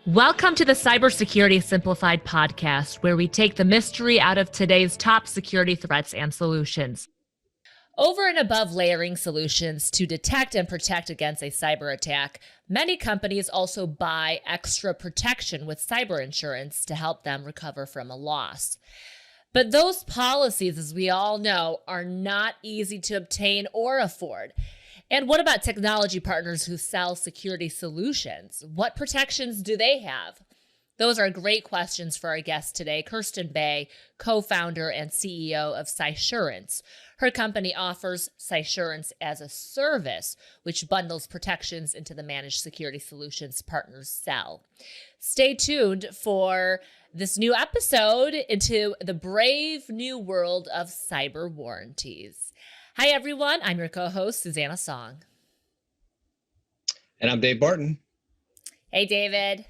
Welcome to the Cybersecurity Simplified podcast, where we take the mystery out of today's top security threats and solutions. Over and above layering solutions to detect and protect against a cyber attack, many companies also buy extra protection with cyber insurance to help them recover from a loss. But those policies, as we all know, are not easy to obtain or afford. And what about technology partners who sell security solutions? What protections do they have? Those are great questions for our guest today, Kirsten Bay, co-founder and CEO of Cysurance. Her company offers Cysurance-as-a-Service, which bundles protections into the managed security solutions partners sell. Stay tuned for this new episode into the brave new world of cyber warranties. Hi, everyone. I'm your co-host, Susanna Song. And I'm Dave Barton. Hey, David.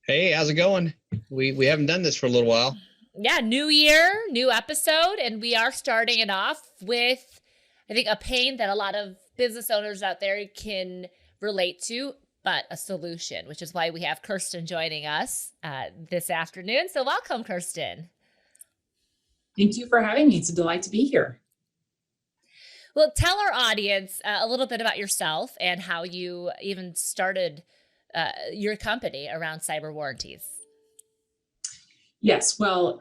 Hey, how's it going? We haven't done this for a little while. Yeah, new year, new episode, and we are starting it off with, I think, a pain that a lot of business owners out there can relate to, but a solution, which is why we have Kirsten joining us this afternoon. So welcome, Kirsten. Thank you for having me. It's a delight to be here. Well, tell our audience a little bit about yourself and how you even started your company around cyber warranties. Yes, well,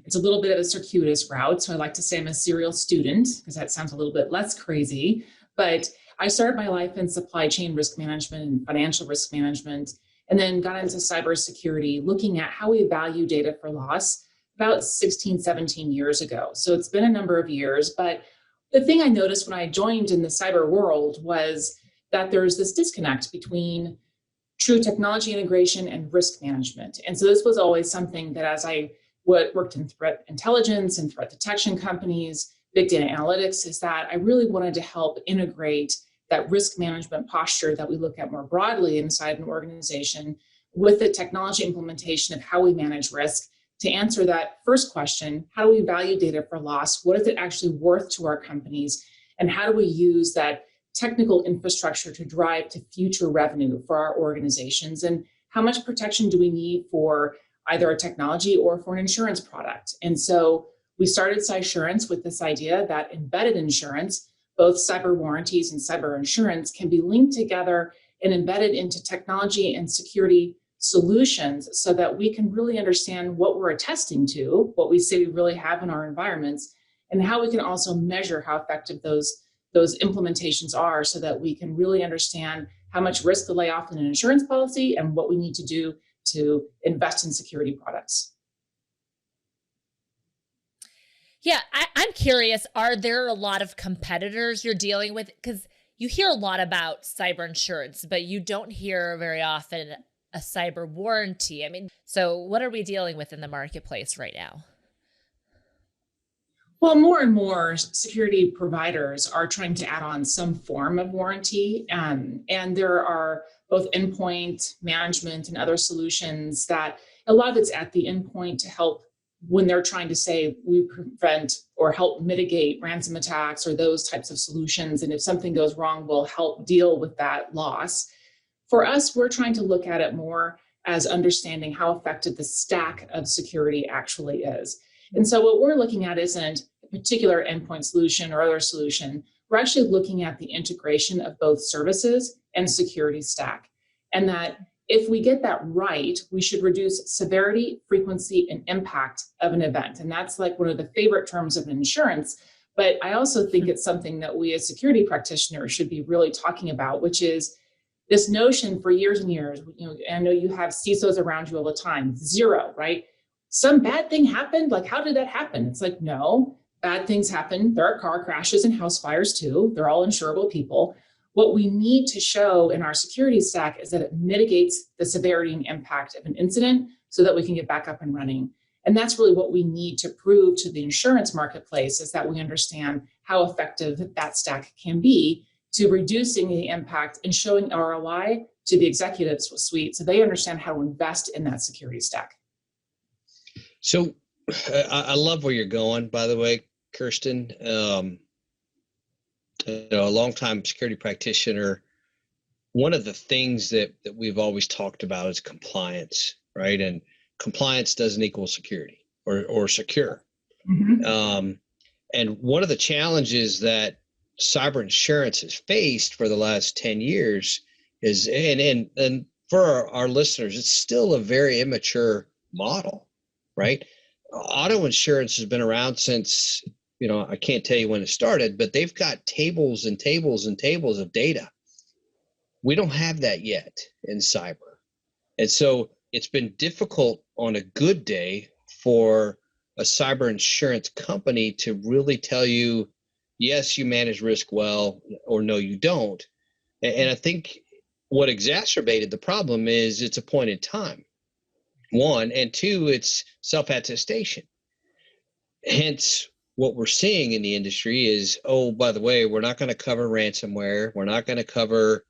it's a little bit of a circuitous route. So I like to say I'm a serial student because that sounds a little bit less crazy. But I started my life in supply chain risk management and financial risk management, and then got into cybersecurity, looking at how we value data for loss about 16, 17 years ago. So it's been a number of years, but the thing I noticed when I joined in the cyber world was that there's this disconnect between true technology integration and risk management. And so this was always something that as I worked in threat intelligence and threat detection companies, big data analytics, is that I really wanted to help integrate that risk management posture that we look at more broadly inside an organization with the technology implementation of how we manage risk. To answer that first question, how do we value data for loss? What is it actually worth to our companies? And how do we use that technical infrastructure to drive to future revenue for our organizations? And how much protection do we need for either a technology or for an insurance product? And so we started Cysurance with this idea that embedded insurance, both cyber warranties and cyber insurance, can be linked together and embedded into technology and security solutions so that we can really understand what we're attesting to, what we say we really have in our environments, and how we can also measure how effective those implementations are so that we can really understand how much risk to lay off in an insurance policy and what we need to do to invest in security products. Yeah, I'm curious, are there a lot of competitors you're dealing with? Because you hear a lot about cyber insurance, but you don't hear very often a cyber warranty. I mean, so what are we dealing with in the marketplace right now? Well, more and more security providers are trying to add on some form of warranty. And there are both endpoint management and other solutions that a lot of it's at the endpoint to help when they're trying to say we prevent or help mitigate ransom attacks or those types of solutions. And if something goes wrong, we'll help deal with that loss. For us, we're trying to look at it more as understanding how effective the stack of security actually is. And so what we're looking at isn't a particular endpoint solution or other solution. We're actually looking at the integration of both services and security stack. And that if we get that right, we should reduce severity, frequency, and impact of an event. And that's like one of the favorite terms of insurance. But I also think it's something that we as security practitioners should be really talking about, which is this notion for years and years. I know you have CISOs around you all the time, zero, right? Some bad thing happened. Like, how did that happen? It's like, no, bad things happen. There are car crashes and house fires too. They're all insurable people. What we need to show in our security stack is that it mitigates the severity and impact of an incident so that we can get back up and running. And that's really what we need to prove to the insurance marketplace, is that we understand how effective that stack can be to reducing the impact and showing ROI to the executive suite so they understand how to invest in that security stack. So I love where you're going, by the way, Kirsten. A longtime security practitioner one of the things that we've always talked about is compliance, right? And compliance doesn't equal security or secure. Mm-hmm. And one of the challenges that cyber insurance has faced for the last 10 years is, and for our listeners, it's still a very immature model, right? Auto insurance has been around since, I can't tell you when it started, but they've got tables and tables and tables of data. We don't have that yet in cyber. And so it's been difficult on a good day for a cyber insurance company to really tell you, yes, you manage risk well, or no, you don't. And I think what exacerbated the problem is it's a point in time, one, and two, it's self-attestation. Hence, what we're seeing in the industry is, oh, by the way, we're not going to cover ransomware. We're not going to cover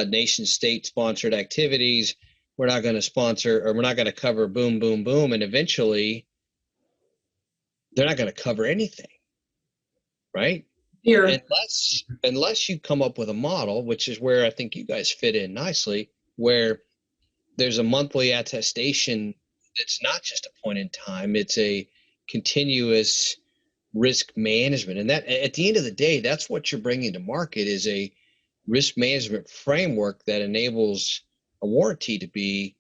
nation state sponsored activities. We're not going to sponsor, or we're not going to cover boom, boom, boom. And eventually they're not going to cover anything, right? Here. Unless you come up with a model, which is where I think you guys fit in nicely, where there's a monthly attestation that's not just a point in time, it's a continuous risk management. And that, at the end of the day, that's what you're bringing to market, is a risk management framework that enables a warranty to be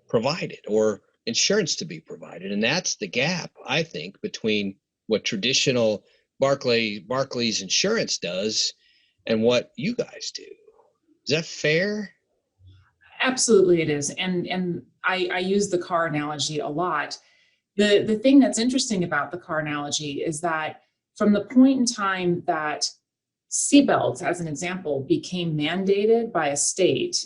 provided or insurance to be provided. And that's the gap, I think, between what traditional Barclays insurance does and what you guys do. Is that fair? Absolutely, it is. And I use the car analogy a lot. The thing that's interesting about the car analogy is that from the point in time that seatbelts, as an example, became mandated by a state,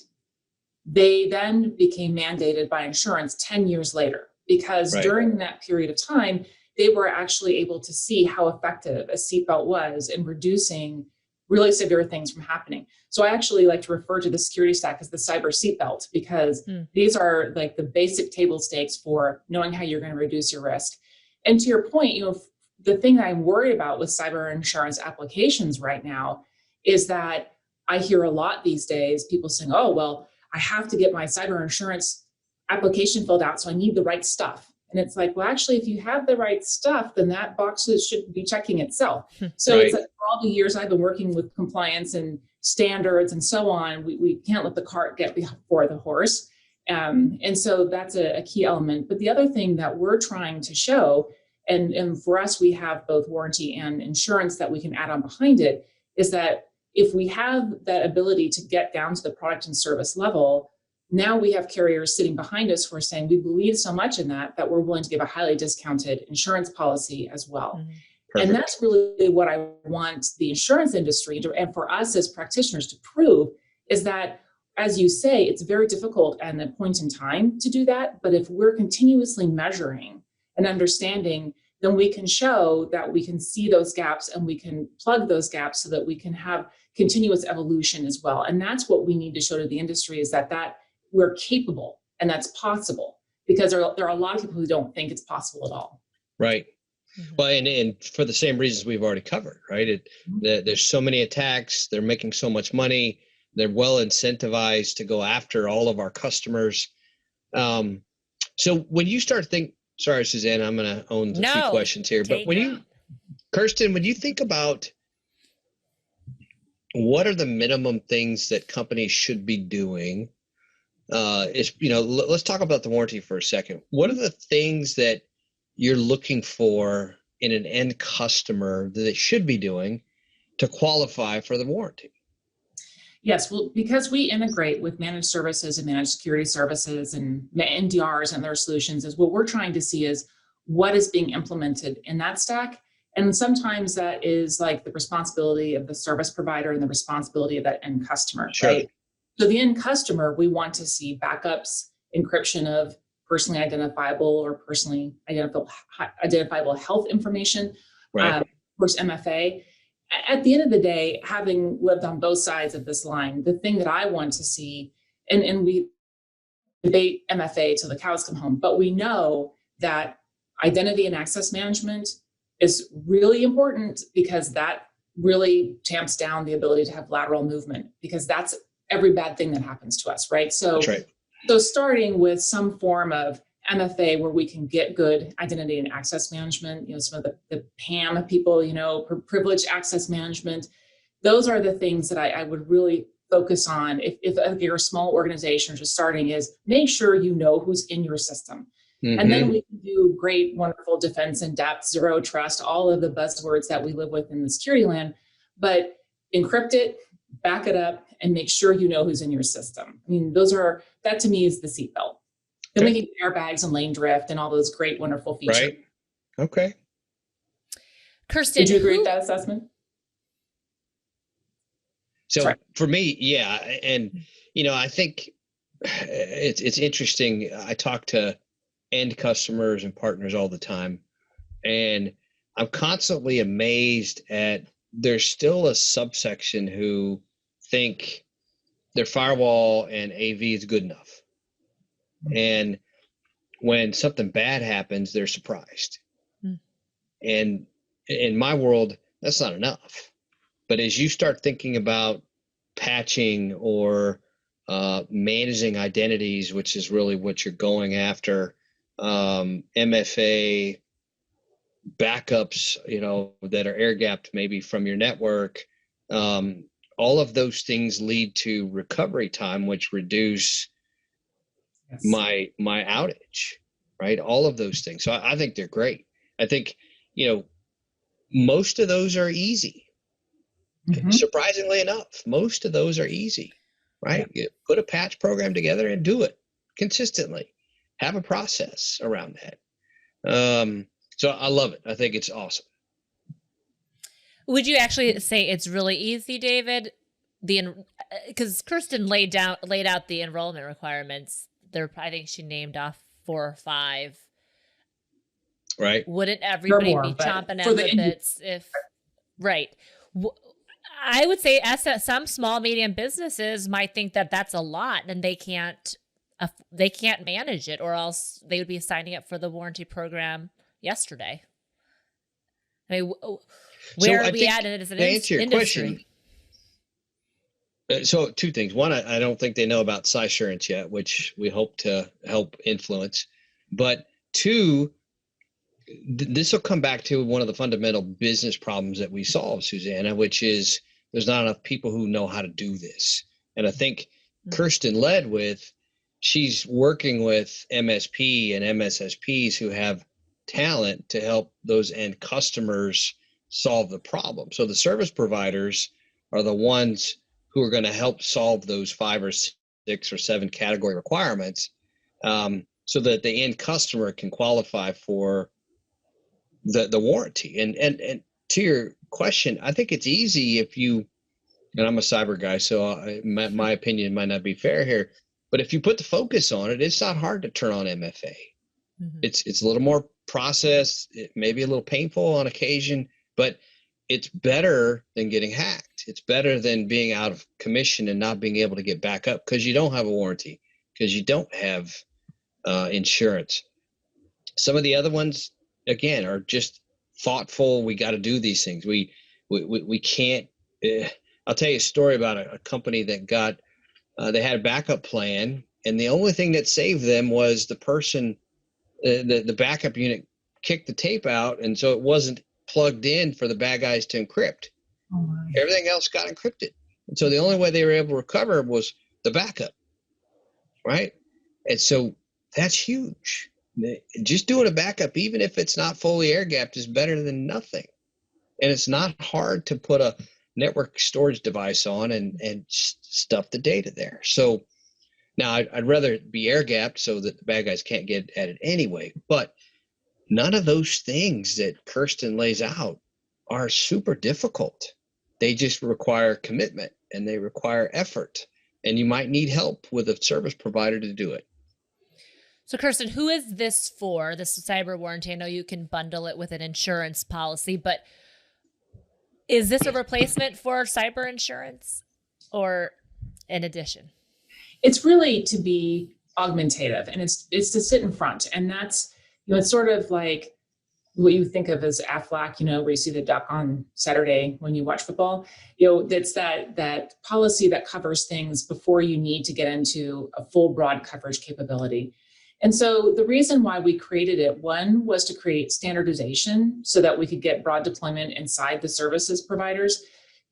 they then became mandated by insurance 10 years later, because Right. during that period of time, they were actually able to see how effective a seatbelt was in reducing really severe things from happening. So I actually like to refer to the security stack as the cyber seatbelt, because these are like the basic table stakes for knowing how you're going to reduce your risk. And to your point, the thing that I'm worried about with cyber insurance applications right now is that I hear a lot these days, people saying, oh, well, I have to get my cyber insurance application filled out, so I need the right stuff. And it's like, well, actually, if you have the right stuff, then that box should be checking itself. So Right. It's like, for all the years I've been working with compliance and standards and so on, we can't let the cart get before the horse. And so that's a key element. But the other thing that we're trying to show, and for us, we have both warranty and insurance that we can add on behind it, is that if we have that ability to get down to the product and service level, now we have carriers sitting behind us who are saying, we believe so much in that we're willing to give a highly discounted insurance policy as well. Mm-hmm. Perfect. And that's really what I want the insurance industry to, and for us as practitioners to prove, is that, as you say, it's very difficult at a point in time to do that. But if we're continuously measuring and understanding, then we can show that we can see those gaps and we can plug those gaps so that we can have continuous evolution as well. And that's what we need to show to the industry, is that we're capable and that's possible, because there are a lot of people who don't think it's possible at all. Right. Mm-hmm. Well, and for the same reasons we've already covered, right? There's so many attacks. They're making so much money. They're well incentivized to go after all of our customers. So when you start sorry, Suzanne, I'm going to own a few questions here. But Kirsten, when you think about what are the minimum things that companies should be doing, let's talk about the warranty for a second. What are the things that you're looking for in an end customer that they should be doing to qualify for the warranty? Yes, well, because we integrate with managed services and managed security services and NDRs and their solutions, is what we're trying to see is what is being implemented in that stack. And sometimes that is like the responsibility of the service provider and the responsibility of that end customer, Sure. Right? So the end customer, we want to see backups, encryption of personally identifiable or personally identifiable health information, Right. Of course, MFA. At the end of the day, having lived on both sides of this line, the thing that I want to see, and we debate MFA till the cows come home, but we know that identity and access management is really important, because that really tamps down the ability to have lateral movement, because that's every bad thing that happens to us, right? That's right. So starting with some form of MFA where we can get good identity and access management, some of the PAM people, privileged access management. Those are the things that I would really focus on if you're a small organization just starting, is make sure you know who's in your system. Mm-hmm. And then we can do great, wonderful defense in depth, zero trust, all of the buzzwords that we live with in the security land, but encrypt it, back it up, and make sure you know who's in your system. I mean, that to me is the seatbelt. Then we can get airbags and lane drift and all those great, wonderful features. Right. Okay. Kirsten, did you agree with that assessment? So for me, yeah. And, I think it's interesting. I talk to end customers and partners all the time, and I'm constantly amazed at there's still a subsection who think their firewall and AV is good enough. And when something bad happens, they're surprised. And in my world, that's not enough. But as you start thinking about patching or managing identities, which is really what you're going after, MFA, backups, that are air-gapped maybe from your network, all of those things lead to recovery time, which reduce my outage, right? All of those things. So I think they're great. I think, most of those are easy. Mm-hmm. Surprisingly enough, most of those are easy, right? Yeah. You put a patch program together and do it consistently. Have a process around that. So I love it. I think it's awesome. Would you actually say it's really easy, David? Because Kirsten laid out the enrollment requirements. I think she named off 4 or 5. Right. Wouldn't everybody be chomping at the bits if? Right. I would say some small, medium businesses might think that that's a lot, and they can't manage it, or else they would be signing up for the warranty program yesterday. I mean, where are we at as an industry? Question, so 2 things. One, I don't think they know about Cysurance yet, which we hope to help influence. But 2, this will come back to one of the fundamental business problems that we solve, Susanna, which is there's not enough people who know how to do this. And I think Kirsten led with, she's working with MSP and MSSPs who have talent to help those end customers solve the problem. So the service providers are the ones who are going to help solve those 5 or 6 or 7 category requirements, so that the end customer can qualify for the warranty. And to your question, I think it's easy if you, and I'm a cyber guy, so my opinion might not be fair here, but if you put the focus on it, it's not hard to turn on MFA. Mm-hmm. It's a little more process, it may be a little painful on occasion, but it's better than getting hacked. It's better than being out of commission and not being able to get back up because you don't have a warranty, because you don't have insurance. Some of the other ones, again, are just thoughtful. We got to do these things. We can't. I'll tell you a story about a company that got. They had a backup plan, and the only thing that saved them was the person. The backup unit kicked the tape out, and so it wasn't plugged in for the bad guys to encrypt. Oh, everything else got encrypted. And so the only way they were able to recover was the backup, right? And so that's huge. Just doing a backup, even if it's not fully air-gapped, is better than nothing. And it's not hard to put a network storage device on and stuff the data there. So now I'd rather it be air-gapped so that the bad guys can't get at it anyway. But none of those things that Kirsten lays out are super difficult. They just require commitment and they require effort. And you might need help with a service provider to do it. So Kirsten, who is this for, this cyber warranty? I know you can bundle it with an insurance policy, but is this a replacement for cyber insurance or in addition? It's really to be augmentative, and it's to sit in front. And that's, it's sort of like what you think of as Aflac, where you see the duck on Saturday when you watch football, that's that policy that covers things before you need to get into a full broad coverage capability. And so the reason why we created it, one, was to create standardization so that we could get broad deployment inside the services providers.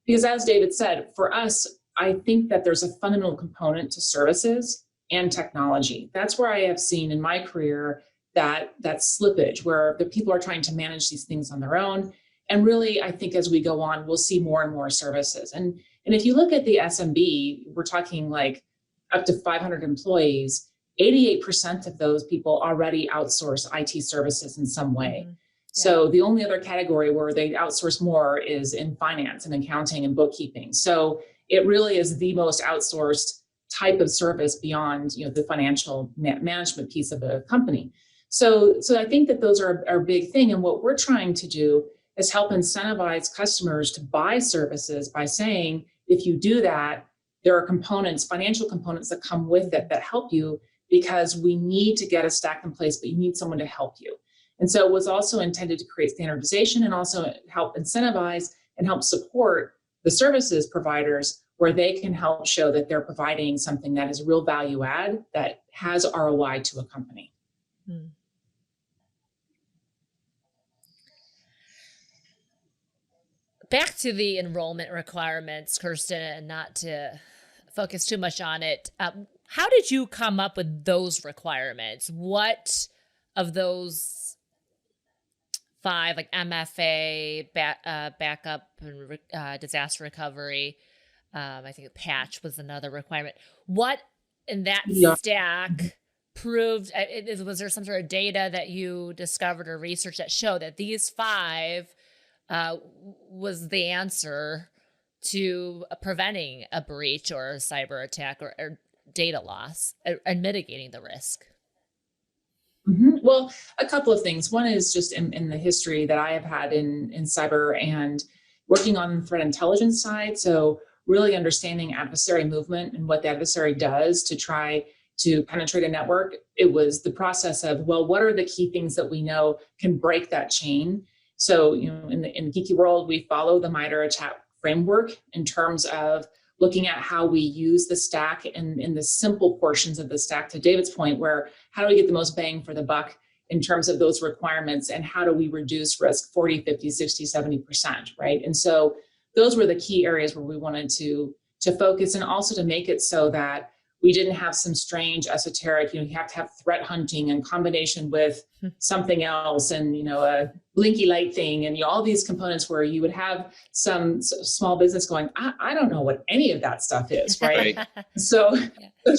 Because as David said, for us, I think that there's a fundamental component to services and technology. That's where I have seen in my career that slippage, where the people are trying to manage these things on their own. And really, I think as we go on, we'll see more and more services. And if you look at the SMB, we're talking like up to 500 employees, 88% of those people already outsource IT services in some way. Mm-hmm. So the only other category where they outsource more is in finance and accounting and bookkeeping. So it really is the most outsourced type of service beyond, the financial management piece of a company. So I think that those are a big thing. And what we're trying to do is help incentivize customers to buy services by saying, if you do that, there are components, financial components that come with it that help you, because we need to get a stack in place, but you need someone to help you. And so it was also intended to create standardization and also help incentivize and help support the services providers where they can help show that they're providing something that is real value add that has ROI to a company. Hmm. Back to the enrollment requirements, Kirsten, and not to focus too much on it. How did you come up with those requirements? What of those 5, like MFA, backup and disaster recovery, I think a patch was another requirement. What in that stack proved, was there some sort of data that you discovered or research that showed that these 5 was the answer to preventing a breach or a cyber attack or data loss and mitigating the risk? Mm-hmm. Well, a couple of things. One is just in the history that I have had in cyber and working on the threat intelligence side. So really understanding adversary movement and what the adversary does to try to penetrate a network. It was the process of, well, what are the key things that we know can break that chain? So, in the geeky world, we follow the MITRE ATT&CK framework in terms of looking at how we use the stack in the simple portions of the stack, to David's point, where how do we get the most bang for the buck in terms of those requirements, and how do we reduce risk 40, 50, 60, 70%, right? And so those were the key areas where we wanted to focus, and also to make it so that we didn't have some strange esoteric, you have to have threat hunting in combination with something else, and, a blinky light thing, and all these components where you would have some small business going, I don't know what any of that stuff is, right? So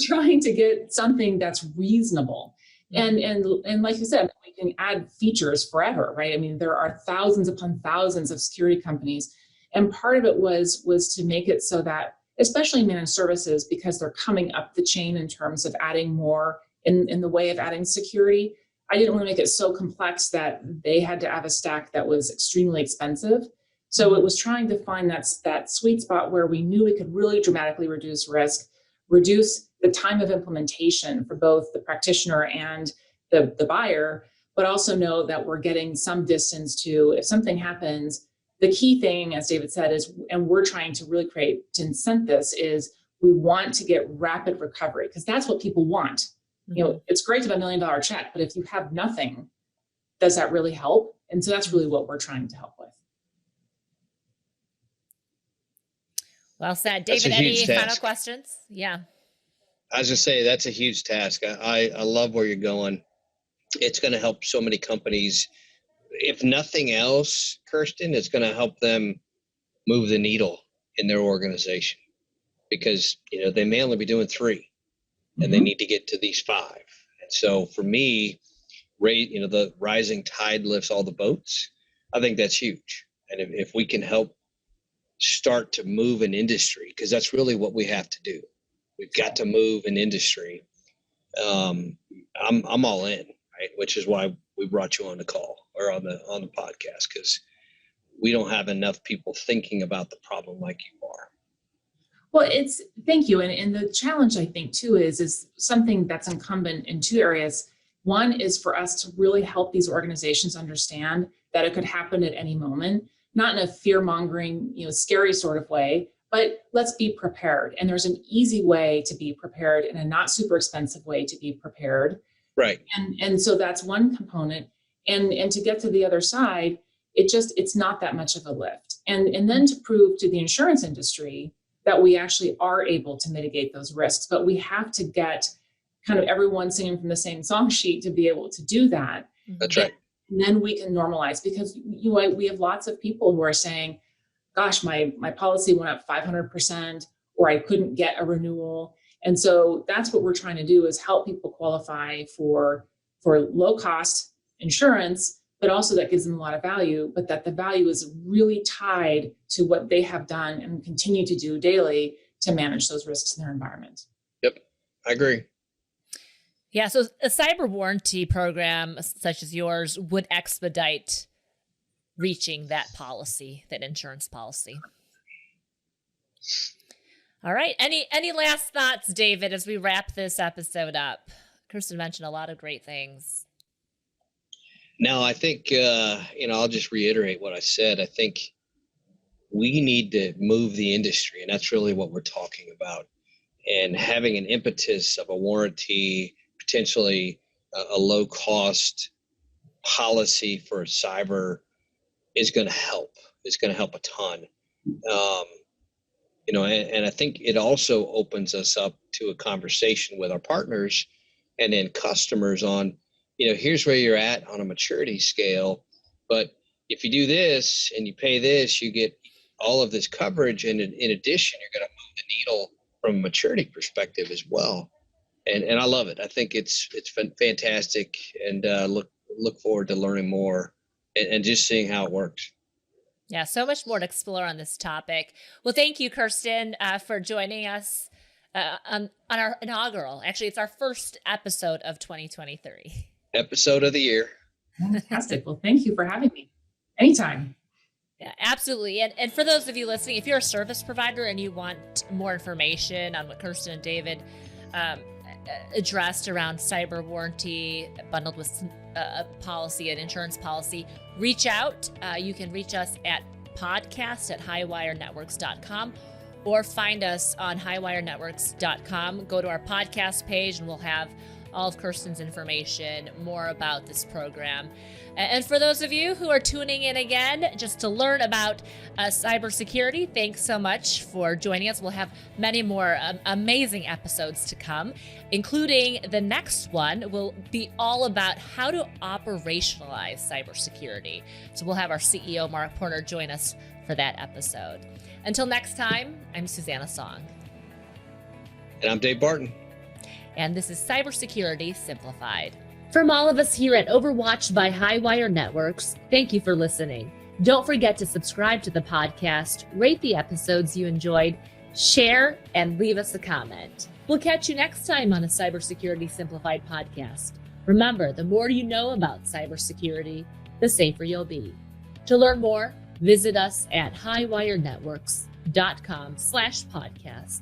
trying to get something that's reasonable. And like you said, we can add features forever, right? I mean, there are thousands upon thousands of security companies. And part of it was to make it so that, especially managed services, because they're coming up the chain in terms of adding more in the way of adding security, I didn't want to make it so complex that they had to have a stack that was extremely expensive. So it was trying to find that sweet spot where we knew we could really dramatically reduce risk, reduce the time of implementation for both the practitioner and the buyer, but also know that we're getting some distance to, if something happens, the key thing, as David said, is, and we're trying to really create to incent this, is we want to get rapid recovery, because that's what people want. It's great to have $1 million check, but if you have nothing, does that really help? And so that's really what we're trying to help with. Well said. David, any final questions? Yeah. I was going to say, that's a huge task. I love where you're going. It's going to help so many companies. If nothing else, Kirsten, it's going to help them move the needle in their organization, because, they may only be doing 3 and they need to get to these 5. And so for me, the rising tide lifts all the boats. I think that's huge. And if we can help start to move an industry, because that's really what we have to do. We've got to move an industry. I'm all in, right? Which is why we brought you on the call or on the podcast, because we don't have enough people thinking about the problem like you are. Well, thank you. And the challenge, I think, too, is something that's incumbent in 2 areas. One is for us to really help these organizations understand that it could happen at any moment, not in a fear-mongering, scary sort of way, but let's be prepared. And there's an easy way to be prepared and a not super expensive way to be prepared. Right. And so that's one component. And to get to the other side, it's not that much of a lift. And then to prove to the insurance industry that we actually are able to mitigate those risks, but we have to get kind of everyone singing from the same song sheet to be able to do that. That's right. And then we can normalize, because we have lots of people who are saying, gosh, my policy went up 500%, or I couldn't get a renewal. And so that's what we're trying to do, is help people qualify for low cost insurance, but also that gives them a lot of value, but that the value is really tied to what they have done and continue to do daily to manage those risks in their environment. Yep, I agree. Yeah, so a cyber warranty program such as yours would expedite reaching that policy, that insurance policy. All right. Any last thoughts, David, as we wrap this episode up? Kirsten mentioned a lot of great things. No, I think, I'll just reiterate what I said. I think we need to move the industry, and that's really what we're talking about. And having an impetus of a warranty, potentially a low cost policy for cyber is going to help. It's going to help a ton. And I think it also opens us up to a conversation with our partners and then customers on, here's where you're at on a maturity scale. But if you do this and you pay this, you get all of this coverage. And in addition, you're going to move the needle from a maturity perspective as well. And I love it. I think it's been fantastic, and look forward to learning more and just seeing how it works. Yeah, so much more to explore on this topic. Well, thank you, Kirsten, for joining us on our inaugural. Actually, it's our first episode of 2023. Episode of the year. Fantastic. Well, thank you for having me. Anytime. Yeah, absolutely. And for those of you listening, if you're a service provider and you want more information on what Kirsten and David addressed around cyber warranty bundled with a policy, an insurance policy, reach out. You can reach us at podcast@highwirenetworks.com or find us on highwirenetworks.com. Go to our podcast page and we'll have all of Kirsten's information, more about this program. And for those of you who are tuning in again, just to learn about cybersecurity, thanks so much for joining us. We'll have many more amazing episodes to come, including the next one will be all about how to operationalize cybersecurity. So we'll have our CEO, Mark Porter, join us for that episode. Until next time, I'm Susanna Song. And I'm Dave Barton. And this is Cybersecurity Simplified. From all of us here at Overwatch by Highwire Networks, thank you for listening. Don't forget to subscribe to the podcast, rate the episodes you enjoyed, share, and leave us a comment. We'll catch you next time on a Cybersecurity Simplified podcast. Remember, the more you know about cybersecurity, the safer you'll be. To learn more, visit us at highwirenetworks.com/podcasts.